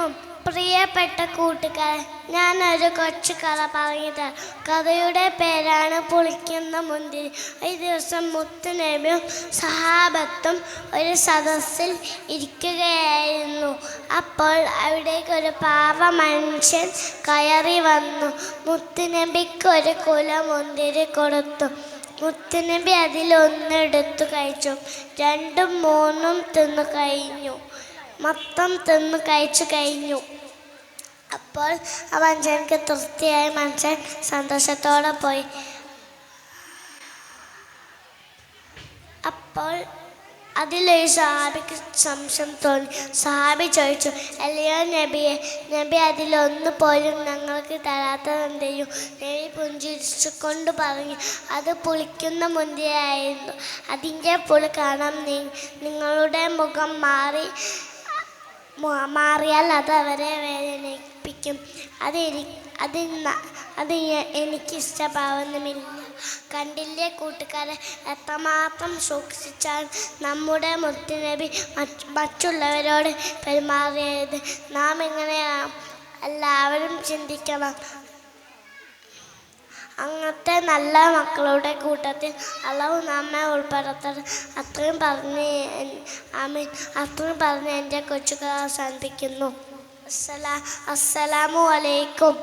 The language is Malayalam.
അലൈക്കും പ്രിയപ്പെട്ട കൂട്ടുകാരെ, ഞാനൊരു കൊച്ചു കഥ പറഞ്ഞുതരാം. കഥയുടെ പേരാണ് പുളിക്കുന്ന മുന്തിരി. ഒരു ദിവസം മുത്തുനബിയും സഹാബത്തും ഒരു സദസ്സിൽ ഇരിക്കുകയായിരുന്നു. അപ്പോൾ അവിടേക്ക് ഒരു പാവ മനുഷ്യൻ കയറി വന്നു. മുത്തുനബിക്ക് ഒരു കുല മുന്തിരി കൊടുത്തു. മുത്തുനബി അതിലൊന്നെടുത്തു കഴിച്ചു. രണ്ടും മൂന്നും തിന്നു കഴിഞ്ഞു. മൊത്തം തിന്നു കഴിച്ചു കഴിഞ്ഞു. അപ്പോൾ ആ മനുഷ്യർക്ക് തൃപ്തിയായി. മനുഷ്യൻ സന്തോഷത്തോടെ പോയി. അപ്പോൾ അതിലൊരു സഹാബിക്ക് സംശയം തോന്നി. സഹാബി ചോദിച്ചു, അല്ലയോ നബിയെ, നബി അതിലൊന്നു പോലും ഞങ്ങൾക്ക് തരാത്തതെന്തെയും? നബി പുഞ്ചിരിച്ചുകൊണ്ട് പറഞ്ഞു, അത് പുളിക്കുന്ന മുന്തിരിയായിരുന്നു. അതിൻ്റെ പുളി കാണാൻ നിങ്ങളുടെ മുഖം മാറിയാൽ അത് അവരെ വേദനിപ്പിക്കും. അത് എനിക്കിഷ്ടമാവുന്നുമില്ല. കണ്ടില്ലേ കൂട്ടുകാരെ, എത്രമാത്രം സൂക്ഷിച്ചാൽ നമ്മുടെ മുത്തുനബി മറ്റുള്ളവരോട് പെരുമാറിയത്. നാം ഇങ്ങനെ എല്ലാവരും ചിന്തിക്കണം. അങ്ങനത്തെ നല്ല മക്കളുടെ കൂട്ടത്തിൽ അള്ളാഹു നമ്മെ ഉൾപ്പെടുത്തണം. അത്രയും പറഞ്ഞ് എൻ്റെ കൊച്ചുകൾ അവസാനിപ്പിക്കുന്നു. അസ്സലാമു അലൈക്കും.